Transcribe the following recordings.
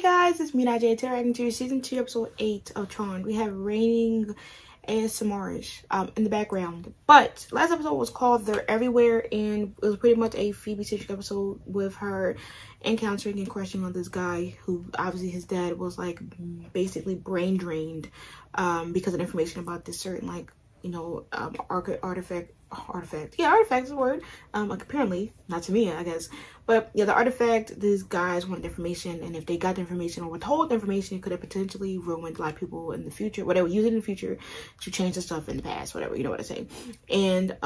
guys, it's me, Najee, interacting to season 2, episode 8 of Tron. We have raining ASMR-ish in the background. But last episode was called They're Everywhere, and it was pretty much a Phoebe-centric episode with her encountering and crushing on this guy who obviously his dad was like basically brain drained because of information about this certain like, you know, artifact is a word, like apparently not to me, I guess, but yeah, the artifact, these guys wanted information, and if they got the information or were told the information, it could have potentially ruined a lot of people in the future, whatever, use it in the future to change the stuff in the past, whatever, you know what I say. And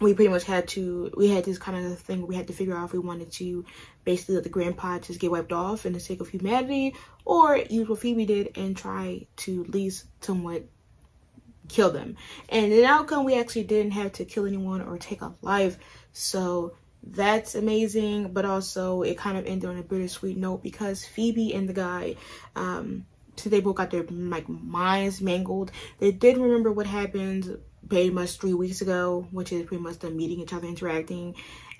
we pretty much had this kind of thing where we had to figure out if we wanted to basically let the grandpa just get wiped off for the sake of humanity, or use what Phoebe did and try to at least somewhat kill them. And in the outcome, we actually didn't have to kill anyone or take a life, so that's amazing. But also it kind of ended on a bittersweet note because Phoebe and the guy, since they both got their like minds mangled, they did remember what happened pretty much 3 weeks ago, which is pretty much them meeting each other, interacting.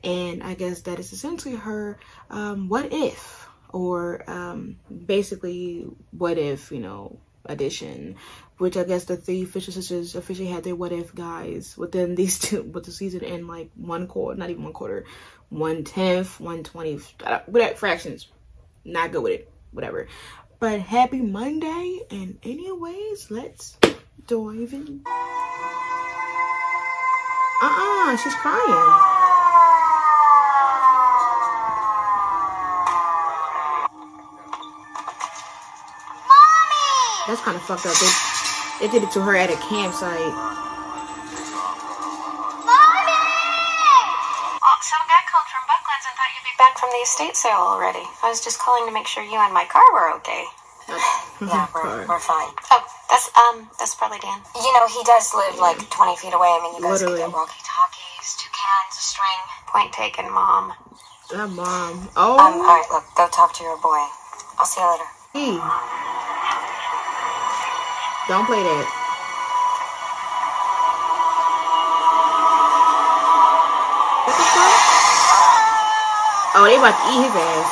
And I guess that is essentially her what if, or basically what if, you know, edition, which I guess the 3 Fisher sisters officially had their what if guys within these two, with the season in like 1/4, not even 1/4, 1/10, 1/20, whatever fractions. Not good with it, whatever. But happy Monday, and anyways, let's dive in. She's crying. That's kind of fucked up. They did it to her at a campsite. Mommy! Well, some guy called from Bucklands and thought you'd be back from the estate sale already. I was just calling to make sure you and my car were okay. Yeah, we're fine. Oh, that's probably Dan. You know, he does live like 20 feet away. I mean, you guys could get walkie-talkies, 2 cans, a string. Point taken, Mom. That mom. Oh. All right, look, go talk to your boy. I'll see you later. Hey. Don't play that. What the fuck? Oh, they about to eat his ass.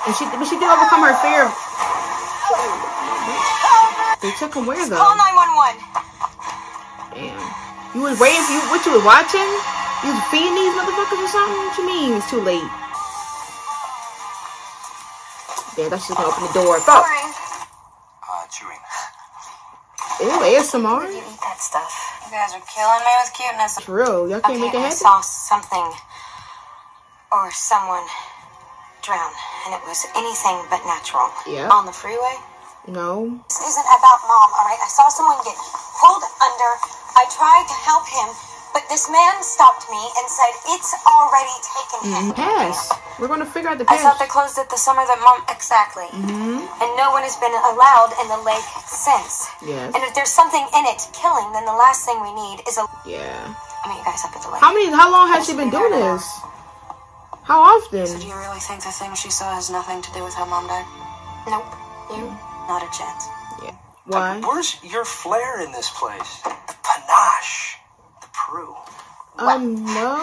And she did overcome her fear. They took him where though? Call 911. Damn. You was waiting for what you was watching? You was feeding these motherfuckers or something? What you mean it's too late? Damn, that's just gonna open the door. Fuck. Chewing. Ew, ASMR? You eat that stuff. You guys are killing me with cuteness. For real, y'all can't make it happen? I saw something or someone drown, and it was anything but natural. Yeah. On the freeway? No. This isn't about Mom, alright? I saw someone get pulled under. I tried to help him, but this man stopped me and said, it's already taken him. Pass. We're going to figure out the pass. I thought they closed it the summer that Mom... Exactly. And no one has been allowed in the lake since. Yes. And if there's something in it killing, then the last thing we need is a... Yeah. I mean, you guys up at the lake. How long has she been doing this? How often? So do you really think the thing she saw has nothing to do with how Mom died? Nope. You? Not a chance. Yeah. Why? Where's your flair in this place? The panache. The Prue. No.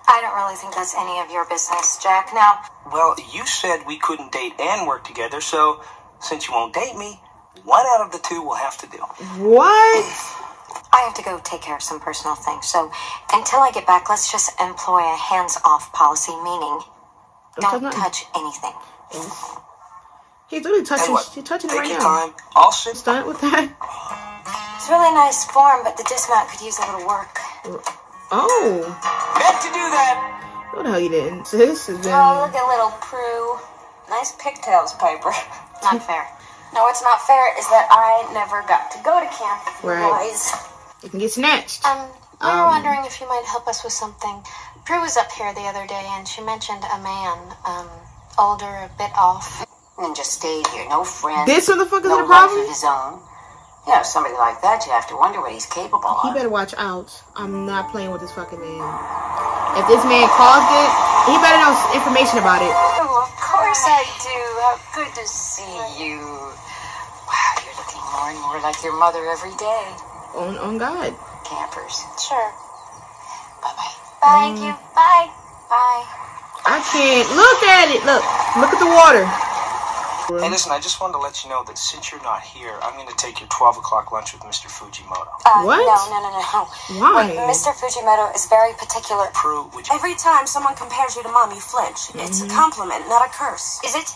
I don't really think that's any of your business, Jack. Now... Well, you said we couldn't date and work together, so since you won't date me, one out of the 2 will have to do. What? I have to go take care of some personal things, so until I get back, let's just employ a hands-off policy, meaning don't touch anything. Yes. He's really touching, she's touching it right now. Take your time. I'll sit. Stunt with that? It's really nice form, but the dismount could use a little work. Oh. Meant to do that. What the hell you didn't? This has been... Oh, look at little Prue. Nice pigtails, Piper. Not fair. No, what's not fair is that I never got to go to camp with you boys. You can get snatched. We were wondering if you might help us with something. Prue was up here the other day, and she mentioned a man, older, a bit off. And just stayed here, no friends. This motherfucker's no in a problem? life of his own. You know, somebody like that, you have to wonder what he's capable of. He better watch out. I'm not playing with this fucking man. If this man caused it, he better know information about it. Oh, of course I do. How good to see you. Wow, you're looking more and more like your mother every day. On God. Campers. Sure. Bye-bye. Thank you. Bye. Bye. I can't. Look at it. Look. Look at the water. Hey, listen, I just wanted to let you know that since you're not here, I'm going to take your 12 o'clock lunch with Mr. Fujimoto. What? No. Why? Wait, Mr. Fujimoto is very particular. Prue, would you... Every time someone compares you to Mom, you flinch. It's a compliment, not a curse. Is it?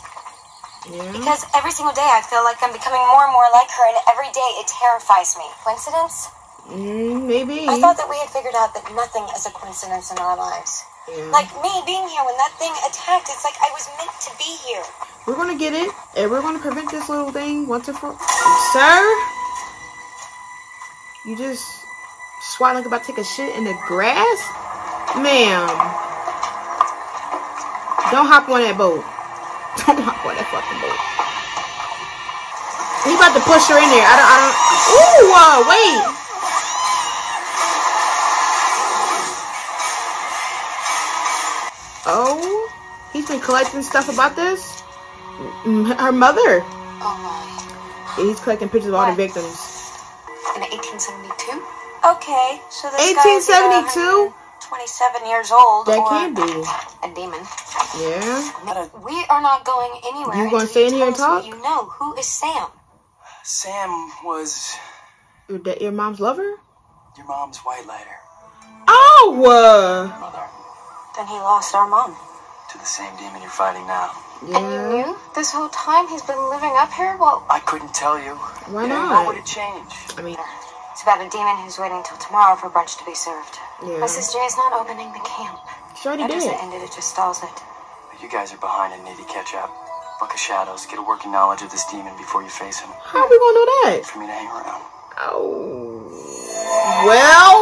Yeah. Because every single day I feel like I'm becoming more and more like her, and every day it terrifies me. Coincidence? Maybe. I thought that we had figured out that nothing is a coincidence in our lives. Yeah. Like me being here when that thing attacked, it's like I was meant to be here. We're gonna get it, and we're gonna prevent this little thing once and for all. Sir, you just swat like about to take a shit in the grass, ma'am. Don't hop on that boat. Don't hop on that fucking boat. He about to push her in there. I don't. Ooh, wait. Oh, he's been collecting stuff about this. Her mother. Oh my. Yeah, he's collecting pictures of all the victims. In 1872? Okay, so this 1872? 27 years old. That or can be. A demon. Yeah. We are not going anywhere. You gonna stay in here and talk? You know, who is Sam? Sam was Your mom's lover? your mom's white lighter. Oh! Mother. Then he lost our mom. To the same demon you're fighting now. Yeah. And you knew this whole time he's been living up here? Well, I couldn't tell you. Why Yeah, not? What would it change? I mean, it's about a demon who's waiting till tomorrow for brunch to be served. yeah. Mrs. J is not opening the camp. She already That did. doesn't end it, it just stalls it. You guys are behind and need to catch up. Book of Shadows, get a working knowledge of this demon before you face him. How are we gonna know that? For me to hang around. Oh. Well.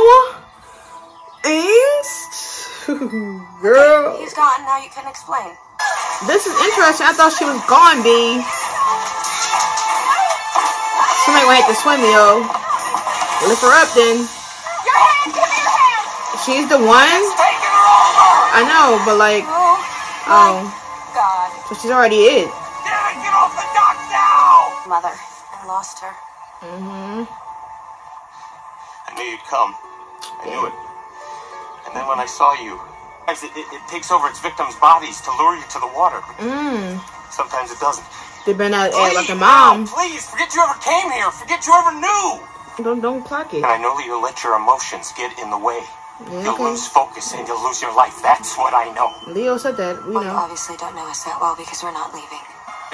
Girl. He's gone, now you can explain. This is interesting. I thought she was gone, B. Somebody gonna have to swim, yo. Lift her up, then. Your hand! Give me your hand! She's the one? Taking her over! I know, but like, Oh, God. so she's already it. Damn it, get off the dock now! Mother. I lost her. I knew you'd come. I knew it. And then when I saw you, it takes over its victims' bodies to lure you to the water. Sometimes it doesn't. They better not act like a Leave mom. now, please, forget you ever came here. Forget you ever knew. Don't clock it. And I know that you'll let your emotions get in the way. Yeah, You'll okay. lose focus and you'll lose your life. That's what I know. Leo said that. We Well, you know. obviously don't know us that well because we're not leaving.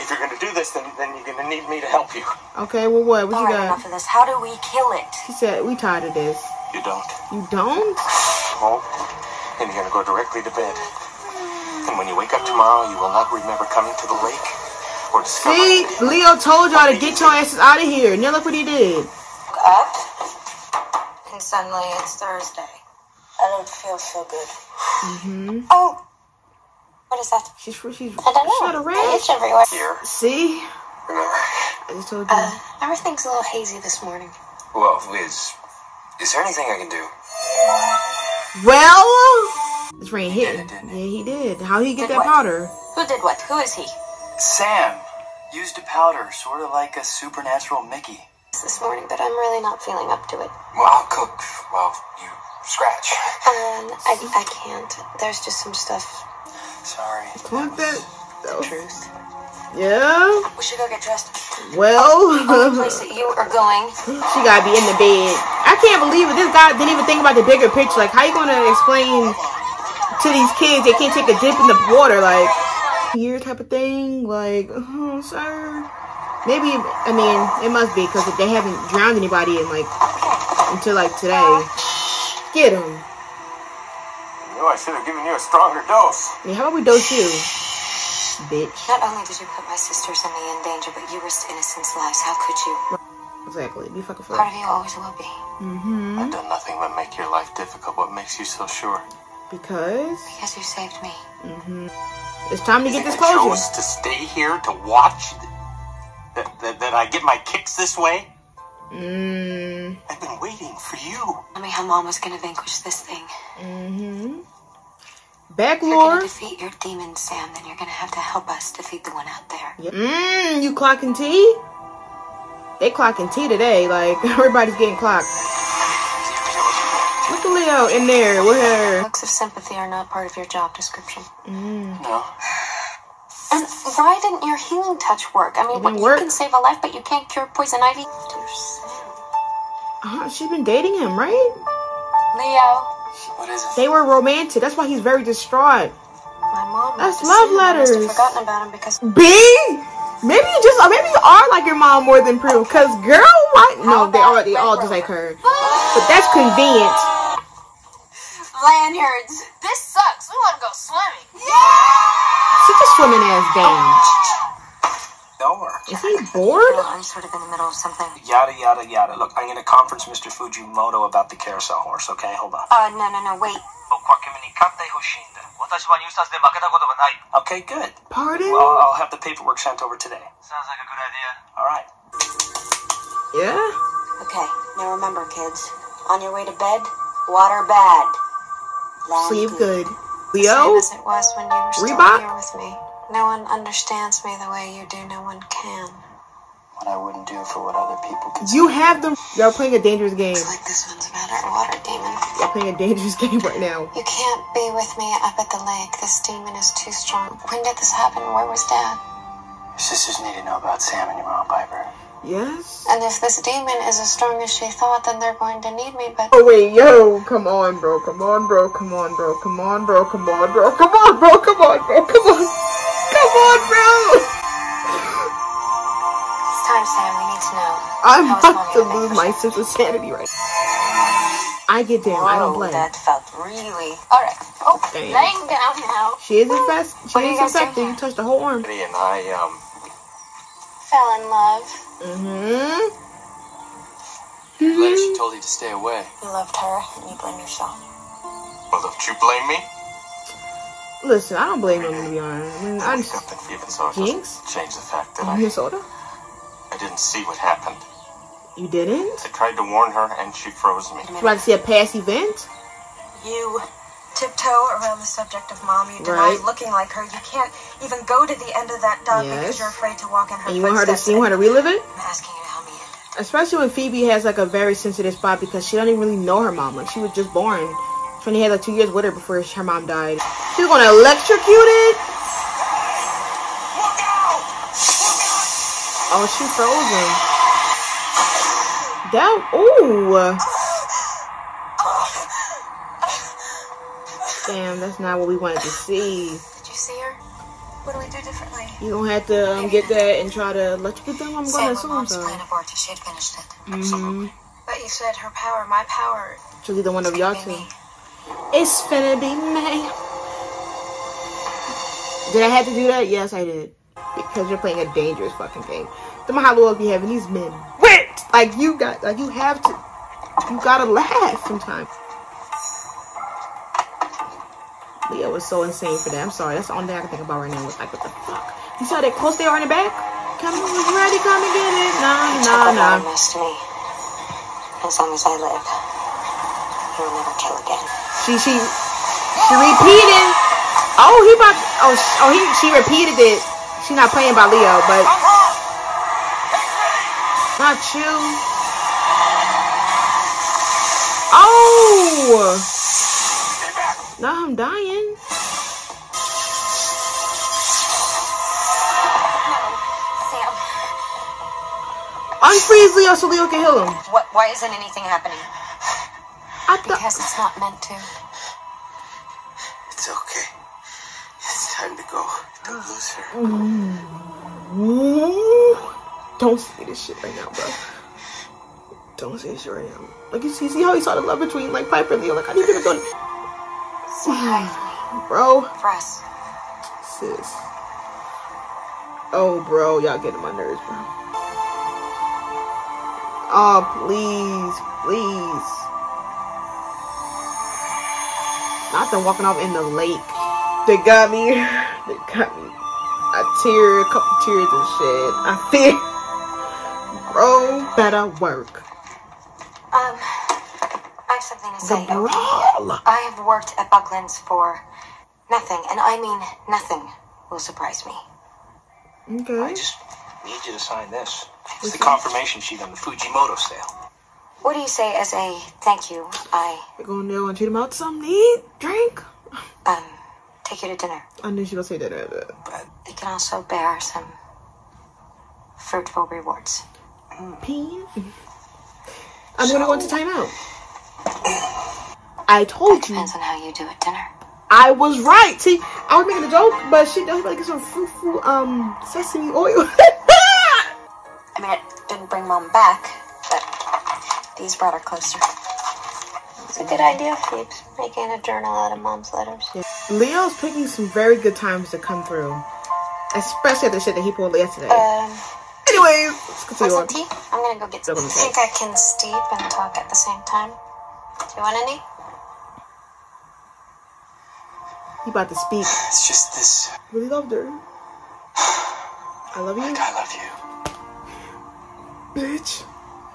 If you're going to do this, then you're going to need me to help you. Okay, well, what? What you Alright, got? enough of this. How do we kill it? She said, we tired of this. You don't. You don't? Oh, and you're going to go directly to bed. And when you wake up tomorrow, you will not remember coming to the lake or See, discovering... Leo told y'all to get your asses out of here. Now look what he did. Up. And suddenly it's Thursday. I don't feel so good. Oh. What is that? She's I don't know. Shut a I rash. itch everywhere. Here, See? remember. I just told you. Everything's a little hazy this morning. Well, Liz, is there anything I can do? Well, this rain hit. did it, didn't Yeah, he did. How he get Did that what? powder? Who did what? Who is he? Sam used a powder, sort of like a supernatural Mickey. This morning, but I'm really not feeling up to it. Well, I'll cook while you scratch. I can't. There's just some stuff. Sorry. Like that? Truth. Yeah. We should go get dressed. Well, The place that you are going. she gotta be in the bed. I can't believe it. This guy didn't even think about the bigger picture. Like, how you gonna explain to these kids they can't take a dip in the water? Like, here type of thing. Like, oh, sir. Maybe, I mean, it must be because they haven't drowned anybody in like until like today. Get him. I knew I should have given you a stronger dose. Yeah, how about we dose you, bitch? Not only did you put my sisters and me in danger, but you risked innocents' lives. How could you? Exactly. Be fucking Part full. of you always will be. I've done nothing but make your life difficult. What makes you so sure? Because Because you saved me. it's time to get this I chose closure. to stay here to watch that I get my kicks this way. I've been waiting for you. Tell me how Mom was going to vanquish this thing. Back If you're going lore. to defeat your demon, Sam, then you're going to have to help us defeat the one out there. Yep. You clocking tea? They clocking tea today. Like, everybody's getting clocked. Look at Leo in there with her. Looks of sympathy are not part of your job description. No. And Why didn't your healing touch work? I mean, you can save a life, but you can't cure poison ivy. She's been dating him, right? Leo. What is it? They were romantic. That's why he's very distraught. My mom. That's love letters. I must have forgotten about him because. B? Maybe you are like your mom more than Prue. Cause girl, what? No, they all just like her. But that's convenient. Lanyards. This sucks. We want to go swimming. She's just swimming ass game. Is he bored? I'm sort of in the middle of something. Yada, yada, yada. Look, I'm going to conference Mr. Fujimoto about the carousel horse, okay? Hold on. No, wait. Okay, good. Pardon? Well, I'll have the paperwork sent over today. Sounds like a good idea. All right. Yeah? Okay, now remember, kids. On your way to bed, water bad. Land Sleep good. Same Leo? as it was when you were still Reebok? here with me. No one understands me the way you do. No one can. What I wouldn't do for what other people can You have them. Y'all playing a dangerous game. It's like this one's about our water demon. Y'all playing a dangerous game right now. You can't be with me up at the lake. This demon is too strong. When did this happen? Where was Dad? Your sisters need to know about Sam and your mom, Piper. Yes? And if this demon is as strong as she thought, then they're going to need me, but... Oh wait, yo, come on, bro. Come on, bro. Come on, bro. Come on, bro. Come on, bro. Come on, bro. Come on, bro. Come on. Come on, bro. It's time, Sam. We need to know. I'm How is about Mommy to today? lose my sense of sanity right now. I get down. I don't play. That felt really... Alright. Oh, Damn. laying down now. She is infested. She What are you is guys doing infected. here? You touched the whole arm. Eddie and I, Fell in love. Later she told you to stay away. You loved her, and you blame yourself. Well, don't you blame me? Listen, I don't blame him, to be honest. I mean, I just... Even so, it Jinx? doesn't change the fact that Minnesota? I didn't see what happened. You didn't? I tried to warn her, and she froze me. You about to see a past event? You tiptoe around the subject of Mom. You deny Right. looking like her. You can't even go to the end of that dock Yes. because you're afraid to walk in her And you want her to footsteps. see, you want her to relive it? I'm asking you to help me end it. Especially when Phoebe has like a very sensitive spot because she don't even really know her mom. Like she was just born. She only had like 2 years with her before her mom died. She's gonna electrocute it. Oh, she frozen. That ooh. Damn, that's not what we wanted to see. Did you see her? What do we do differently? You gonna have to get that and try to electrocute them. I'm gonna Sam, assume Mom's so. plan aborted. She had finished it. But you said her power, my power. She'll be the one of It's y'all gonna two. be me. It's finna be me. Did I have to do that? Yes, I did. Because you're playing a dangerous fucking game. The Mahalo be having these men whipped. Like you have to. You gotta laugh sometimes. Leo was so insane for that. I'm sorry. That's the only thing I can think about right now. It's like, what the fuck? You saw that close they are in the back? Come on, you ready? Come and get it. Nah. Most to me. As long as I live, he will never kill again. She repeated. She repeated it. She not playing by Leo, but not you. Oh, now I'm dying. Sam. Unfreeze Leo so Leo can heal him. Why isn't anything happening? Because it's not meant to. It's okay. It's time to go. Don't lose her. Don't say this shit right now, bro. Don't say this shit right now. Like, you see how he saw the love between, like, Piper and Leo? Like, I need to go. Bro. For us. Sis. Oh, bro. Y'all getting my nerves, bro. Oh, please. Please. Not them walking off in the lake. They got me. They got me. A couple tears and shit. I fear. Bro, better work. I have something to say. The brawl. I have worked at Buckland's for nothing, and I mean nothing will surprise me. Okay. I just need you to sign this. It's the confirmation sheet on the Fujimoto sale. What do you say as a thank you? We're going to go and treat him out to something to eat, drink. Take you to dinner. I knew she was going to say that. But they can also bear some fruitful rewards. Peen? I'm gonna go into timeout. I told you. Depends on how you do at dinner. I was right. See, I was making a joke, but she does like some fruitful sesame oil. I mean, it didn't bring Mom back, but these brought her closer. It's a good idea, Phoebes, making a journal out of Mom's letters. Yeah. Leo's picking some very good times to come through, especially the shit that he pulled yesterday. Anyways, let's continue on. Want some tea? I'm gonna go get some. I think I can steep and talk at the same time. Do you want any? He about to speak. It's just this. Really loved her. I love you. Like I love you. Bitch.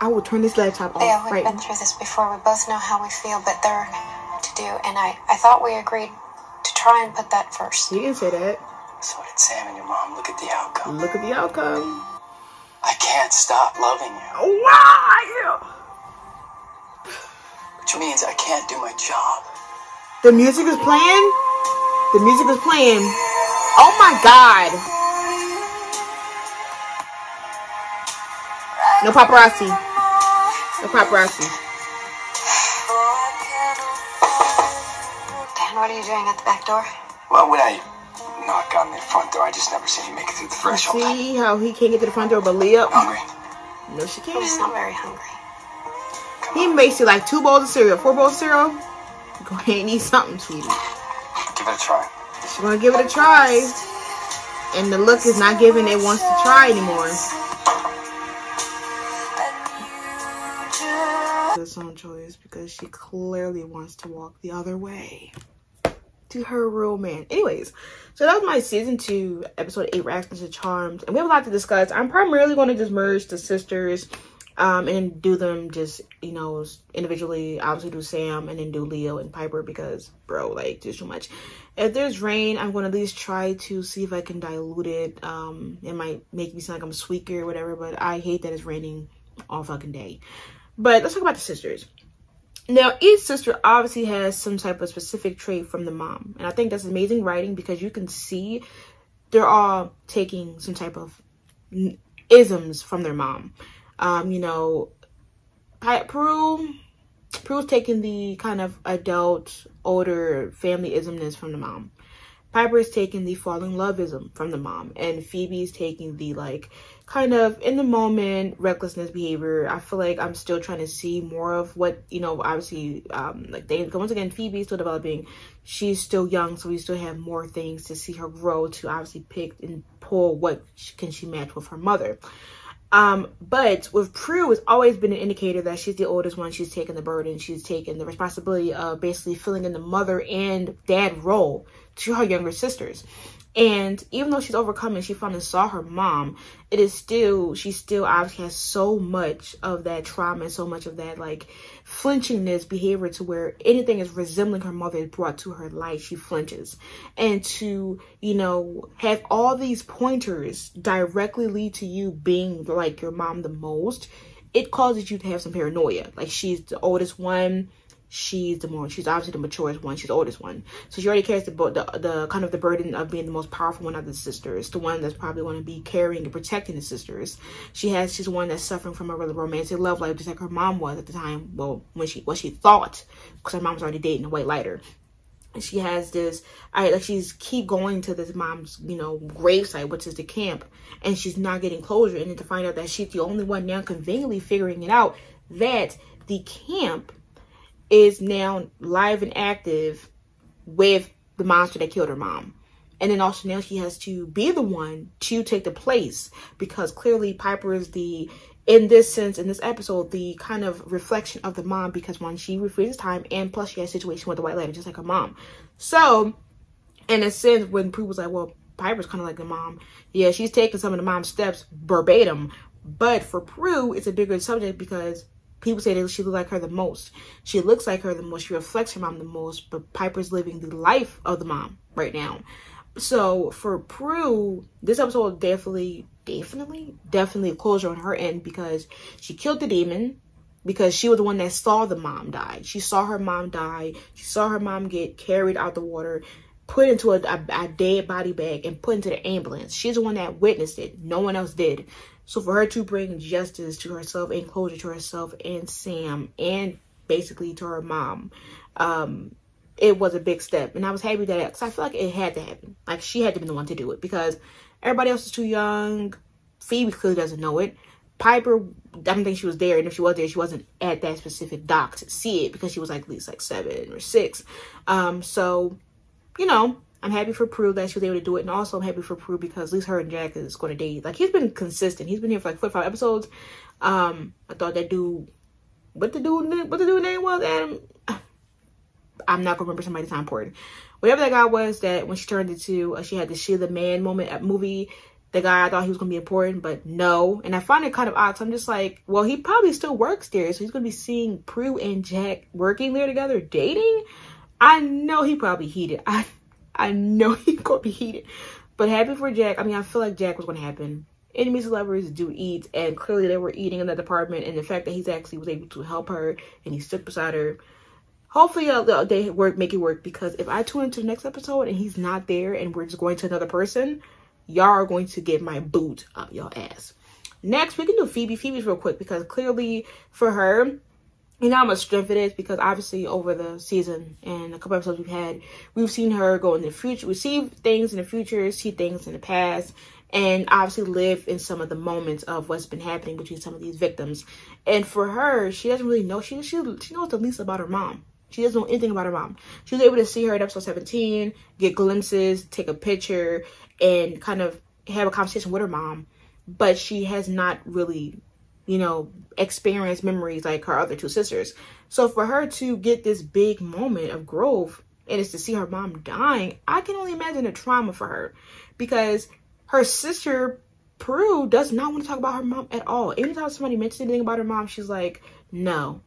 I will turn this laptop off. Yeah, we've been through this before. We both know how we feel, but there are to do, and I thought we agreed to try and put that first. You can say that. So did Sam and your mom. Look at the outcome. Look at the outcome. I can't stop loving you. Why? Which means I can't do my job. The music is playing? The music is playing. Oh my god. No paparazzi. No paparazzi. Dan, what are you doing at the back door? Well, when I knock on the front door, I just never see you make it through the threshold. See how he can't get to the front door, but Leah. Hungry? No, she can't. I'm just not very hungry. He makes you like 2 bowls of cereal, 4 bowls of cereal. Go ahead and eat something, sweetie. Give it a try. She's gonna give it a try. And the look is not giving it wants to try anymore. Good song choice because she clearly wants to walk the other way to her real man. Anyways, so that was my season 2, episode 8 reactions to Charmed, and we have a lot to discuss. I'm primarily going to just merge the sisters, and do them just, you know, individually. Obviously do Sam and then do Leo and Piper because, bro, like, there's too much. If there's rain, I'm going to at least try to see if I can dilute it. It might make me sound like I'm squeaky or whatever, but I hate that it's raining all fucking day. But let's talk about the sisters. Now, each sister obviously has some type of specific trait from the mom. And I think that's amazing writing because you can see they're all taking some type of isms from their mom. You know, Prue's taking the kind of adult, older family ismness from the mom. Piper's taking the fall in love-ism from the mom. And Phoebe's taking the, like, kind of in the moment recklessness behavior. I feel like I'm still trying to see more of what, you know, obviously, like, once again, Phoebe's still developing. She's still young, so we still have more things to see her grow to obviously pick and pull what can she match with her mother. But with Prue, it's always been an indicator that she's the oldest one. She's taken the burden. She's taken the responsibility of basically filling in the mother and dad role to her younger sisters. And even though she's overcome and she finally saw her mom, it is still, she still obviously has so much of that trauma and so much of that, like, flinchingness behavior to where anything is resembling her mother is brought to her life, she flinches. And to, you know, have all these pointers directly lead to you being like your mom the most, it causes you to have some paranoia. Like, she's the oldest one. She's obviously the maturest one. She's the oldest one. So she already carries the kind of the burden of being the most powerful one of the sisters. The one that's probably going to be carrying and protecting the sisters. She's the one that's suffering from a really romantic love life, just like her mom was at the time. Well, what she thought, because her mom was already dating a white lighter. And she has this, she's keep going to this mom's, you know, gravesite, which is the camp. And she's not getting closure. And then to find out that she's the only one now conveniently figuring it out that the camp is now live and active with the monster that killed her mom. And then also now she has to be the one to take the place, because clearly Piper is the, in this sense, in this episode, the kind of reflection of the mom, because one, she refreezes time, and plus she has a situation with the white lady just like her mom. So in a sense, when Prue was like, well, Piper's kind of like the mom, yeah, she's taking some of the mom's steps verbatim. But for Prue, it's a bigger subject because people say that she looks like her the most. She looks like her the most. She reflects her mom the most. But Piper's living the life of the mom right now. So for Prue, this episode definitely a closure on her end, because she killed the demon, because she was the one that saw the mom die. She saw her mom die. She saw her mom get carried out the water. put into a dead body bag and put into the ambulance. She's the one that witnessed it. No one else did. So for her to bring justice to herself and closure to herself and Sam and basically to her mom, it was a big step. And I was happy that, because I feel like it had to happen. Like, she had to be the one to do it because everybody else is too young. Phoebe clearly doesn't know it. Piper, I don't think she was there. And if she was there, she wasn't at that specific dock to see it because she was like at least like 7 or 6. So, you know, I'm happy for Prue that she was able to do it. And also I'm happy for Prue because at least her and Jack is going to date. Like, he's been consistent. He's been here for like 4 or 5 episodes. I thought that dude, what the dude name was, Adam? I'm not gonna remember somebody that's not important. Whatever that guy was, that when she turned into, she had the Sheila Man moment at movie, the guy, I thought he was gonna be important, but no. And I find it kind of odd. So I'm just like, well, he probably still works there, so he's gonna be seeing Prue and Jack working there together, dating. I know he probably heated. I know he's gonna be heated. But happy for Jack. I mean, I feel like Jack was gonna happen. Enemies and lovers do eat, and clearly they were eating in that department. And the fact that he's actually was able to help her and he stood beside her. Hopefully they make it work, because if I tune into the next episode and he's not there and we're just going to another person, y'all are going to get my boot up y'all ass. Next, we can do Phoebe's real quick, because clearly for her, you know how much strength it is, because obviously over the season and a couple episodes we've seen her go in the future, receive things in the future, see things in the past, and obviously live in some of the moments of what's been happening between some of these victims. And for her, she doesn't really know, she knows the least about her mom. She doesn't know anything about her mom. She was able to see her in episode 17, get glimpses, take a picture, and kind of have a conversation with her mom. But she has not really, you know, experienced memories like her other 2 sisters. So for her to get this big moment of growth, and it's to see her mom dying, I can only imagine the trauma for her. Because her sister, Prue, does not want to talk about her mom at all. Anytime somebody mentions anything about her mom, she's like, no.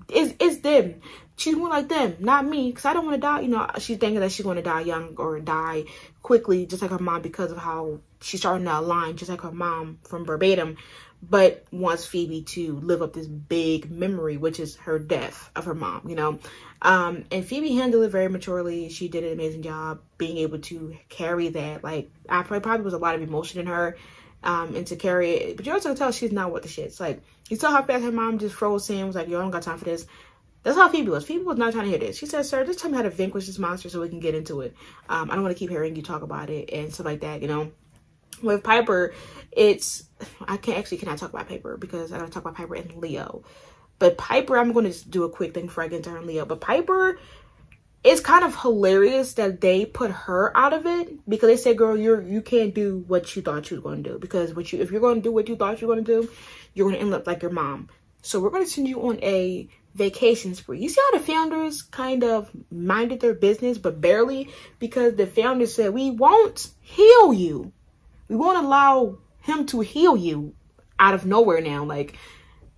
It's them. She's more like them, not me, because I don't want to die. You know, she's thinking that she's going to die young or die quickly, just like her mom, because of how she's starting to align, just like her mom from verbatim, but wants Phoebe to live up this big memory, which is her death of her mom, you know. And Phoebe handled it very maturely. She did an amazing job being able to carry that. Like, I probably was a lot of emotion in her, and to carry it. But you also tell she's not with the shits. Like, you saw how fast her mom just froze Sam, was like, yo, I don't got time for this. That's how Phoebe was. Phoebe was not trying to hear this. She said, sir, just tell me how to vanquish this monster so we can get into it. I don't want to keep hearing you talk about it and stuff like that, you know. With Piper, I cannot talk about Piper because I gotta talk about Piper and Leo. But Piper, I'm going to do a quick thing before I get into her and Leo. But Piper, it's kind of hilarious that they put her out of it, because they said, girl, you can't do what you thought you were going to do, because if you're going to do what you thought you were going to do, you're going to end up like your mom. So we're going to send you on a vacation spree. You see how the founders kind of minded their business, but barely, because the founders said, we won't heal you. We won't allow him to heal you out of nowhere now. Like,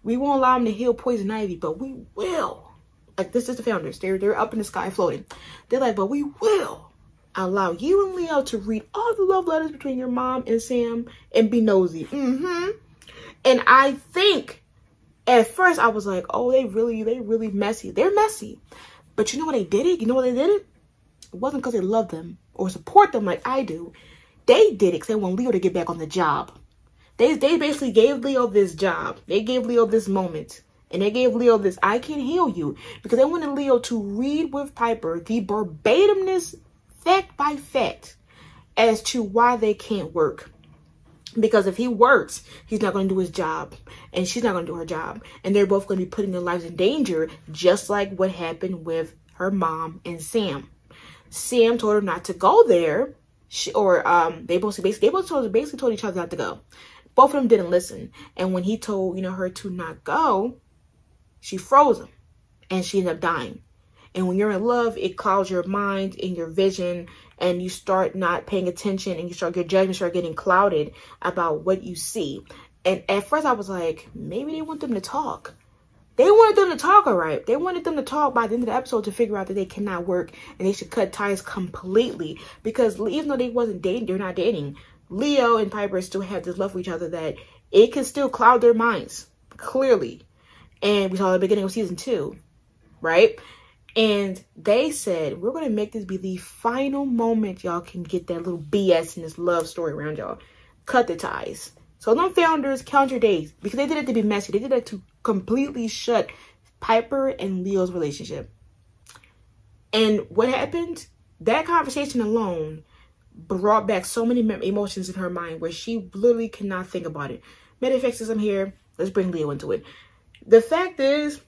we won't allow him to heal Poison Ivy, but we will. Like, this is the founders. They're up in the sky floating. They're like, but we will allow you and Leo to read all the love letters between your mom and Sam and be nosy. And I think at first I was like, oh, they really messy. They're messy. But you know what they did it? You know what they did it? It wasn't because they love them or support them like I do. They did it because they want Leo to get back on the job. They basically gave Leo this job. They gave Leo this moment. And they gave Leo this, I can heal you. Because they wanted Leo to read with Piper the verbatimness, fact by fact, as to why they can't work. Because if he works, he's not going to do his job. And she's not going to do her job. And they're both going to be putting their lives in danger, just like what happened with her mom and Sam. Sam told her not to go there. They both told each other not to go. Both of them didn't listen. And when he told, her to not go, she froze him and she ended up dying. And when you're in love, it clouds your mind and your vision, and you start not paying attention, and your judgment start getting clouded about what you see. And at first I was like, maybe they want them to talk. They wanted them to talk, all right. They wanted them to talk by the end of the episode to figure out that they cannot work and they should cut ties completely. Because even though they're not dating, Leo and Piper still have this love for each other that it can still cloud their minds, clearly. And we saw at the beginning of season 2, right? And they said, we're going to make this be the final moment y'all can get that little BS in this love story around y'all. Cut the ties. So them founders count your days, because they did it to be messy. They did it to completely shut Piper and Leo's relationship. And what happened? That conversation alone brought back so many emotions in her mind where she literally cannot think about it. Matter of fact, since I'm here, let's bring Leo into it. The fact is,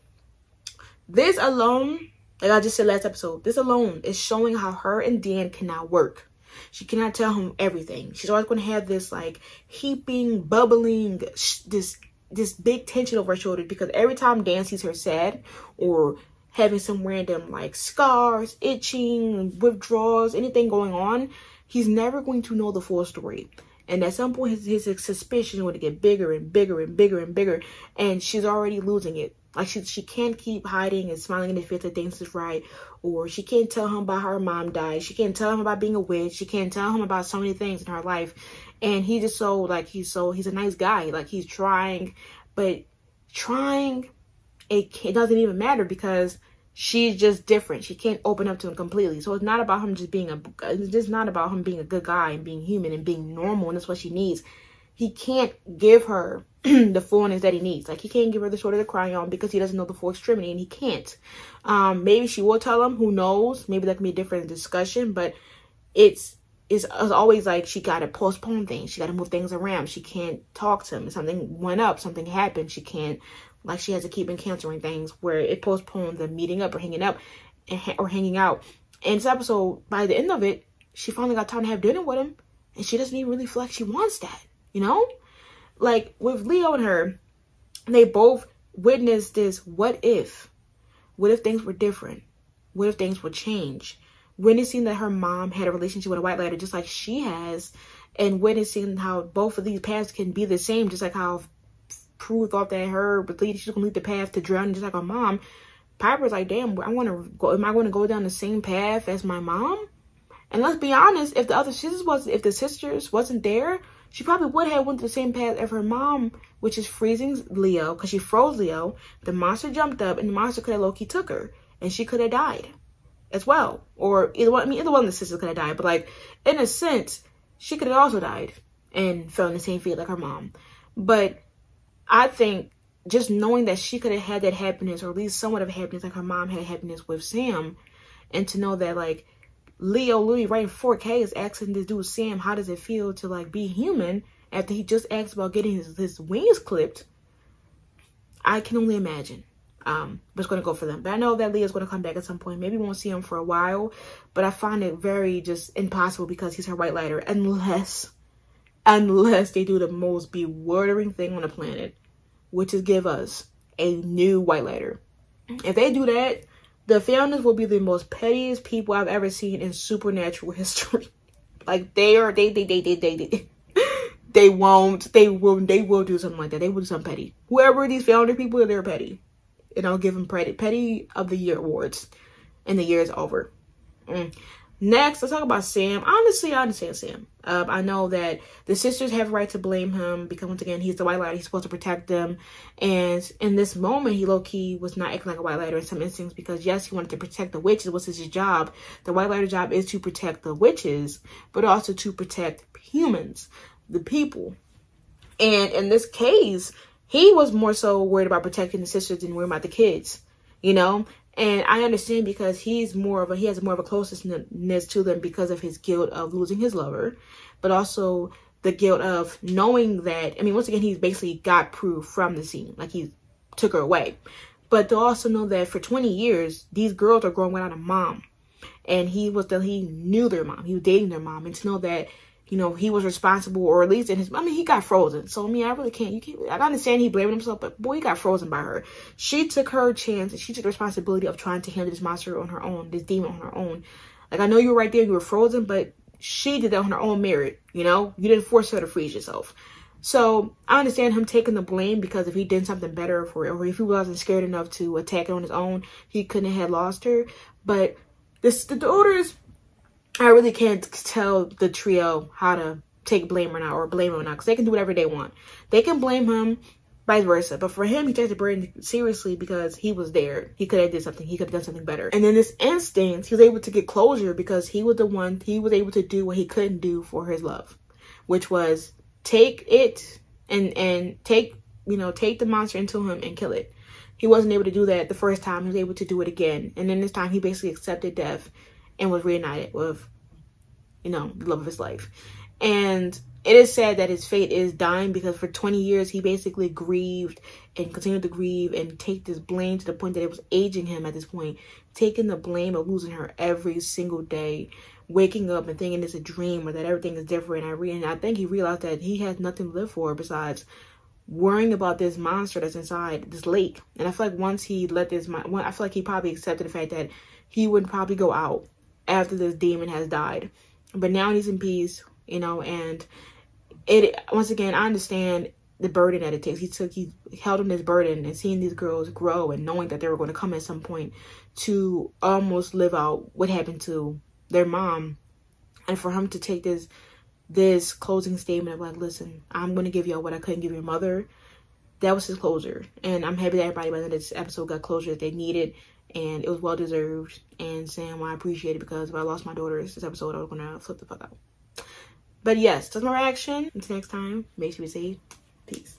this alone, like I just said last episode, this alone is showing how her and Dan cannot work. She cannot tell him everything. She's always going to have this like heaping, bubbling, this big tension over her shoulders, because every time Dan sees her sad or having some random like scars, itching, withdrawals, anything going on, he's never going to know the full story. And at some point, his suspicion would get bigger and bigger and bigger and bigger, and she's already losing it. Like she can't keep hiding and smiling in the face that things is right, or she can't tell him about how her mom died. She can't tell him about being a witch. She can't tell him about so many things in her life. And he just so like he's a nice guy. Like he's trying, but trying it doesn't even matter because she's just different. She can't open up to him completely. So it's not about him just being it's just not about him being a good guy and being human and being normal, and that's what she needs. He can't give her the fullness that he needs. Like, he can't give her the shoulder to cry on because he doesn't know the full extremity, and he can't. Maybe she will tell him. Who knows? Maybe that can be a different discussion, but it's always like she got to postpone things. She got to move things around. She can't talk to him. If something went up, something happened, she can't, like, she has to keep encountering things where it postpones the meeting up or hanging up or hanging out. And this episode, by the end of it, she finally got time to have dinner with him, and she doesn't even really feel like she wants that. You know, like with Leo and her, they both witnessed this. What if things were different? What if things would change? Witnessing that her mom had a relationship with a white lighter just like she has, and witnessing how both of these paths can be the same, just like how Prue thought that she's gonna lead the path to drowning just like her mom. Piper's like, damn, am I going to go down the same path as my mom? And let's be honest, if the sisters wasn't there, she probably would have went to the same path as her mom, which is freezing Leo, because she froze Leo. The monster jumped up, and the monster could have low-key took her, and she could have died as well. Or either one of the sisters could have died, but like in a sense, she could have also died and fell in the same fate like her mom. But I think just knowing that she could have had that happiness, or at least somewhat of happiness, like her mom had happiness with Sam, and to know that like Leo literally right in 4K is asking this dude Sam, how does it feel to like be human after he just asked about getting his wings clipped. I can only imagine. But it's going to go for them. But I know that Leo's going to come back at some point. Maybe we won't see him for a while, but I find it very just impossible because he's her white lighter, unless they do the most bewildering thing on the planet, which is give us a new white lighter. If they do that, the founders will be the most pettiest people I've ever seen in supernatural history. Like they will do something like that. They will do something petty. Whoever these founder people are, they're petty. And I'll give them petty of the year awards. And the year is over. Next, let's talk about Sam. Honestly, I understand Sam. I know that the sisters have a right to blame him because, once again, he's the white lighter. He's supposed to protect them. And in this moment, he low-key was not acting like a white lighter in some instincts because, yes, he wanted to protect the witches. What's his job? The white lighter job is to protect the witches, but also to protect humans, the people. And in this case, he was more so worried about protecting the sisters than worried about the kids, you know? And I understand because he has more of a closeness to them because of his guilt of losing his lover, but also the guilt of knowing that, I mean, once again, he's basically got Prue from the scene, like he took her away. But to also know that for 20 years, these girls are growing without a mom. And he knew their mom, he was dating their mom, and to know that, you know, he was responsible, or at least he got frozen. So, I mean, I understand he blamed himself, but boy, he got frozen by her. She took her chance, and she took the responsibility of trying to handle this monster on her own, this demon on her own. Like, I know you were right there, you were frozen, but she did that on her own merit, you know? You didn't force her to freeze yourself. So, I understand him taking the blame because if he did something better for her, or if he wasn't scared enough to attack her on his own, he couldn't have lost her. But the daughters, I really can't tell the trio how to take blame or not, or blame him or not, because they can do whatever they want. They can blame him vice versa. But for him, he takes the burden seriously because he was there. He could have did something. He could have done something better. And in this instance, he was able to get closure because he was the one, he was able to do what he couldn't do for his love, which was take it and take, you know, take the monster into him and kill it. He wasn't able to do that the first time. He was able to do it again. And then this time he basically accepted death and was reunited with, you know, the love of his life. And it is sad that his fate is dying because for 20 years he basically grieved and continued to grieve and take this blame to the point that it was aging him at this point, taking the blame of losing her every single day, waking up and thinking it's a dream or that everything is different. And I think he realized that he has nothing to live for besides worrying about this monster that's inside this lake. And I feel like once he let this, I feel like he probably accepted the fact that he would probably go out after this demon has died. But now he's in peace, you know, and it, once again, I understand the burden that it takes. He held on this burden and seeing these girls grow and knowing that they were going to come at some point to almost live out what happened to their mom. And for him to take this closing statement of like, listen, I'm going to give y'all what I couldn't give your mother. That was his closure. And I'm happy that everybody by the end of this episode got closure that they needed. And it was well deserved. And Sam, I appreciate it because if I lost my daughters this episode, I was going to flip the fuck out. But yes, that's my reaction. Until next time, make sure you be safe. Peace.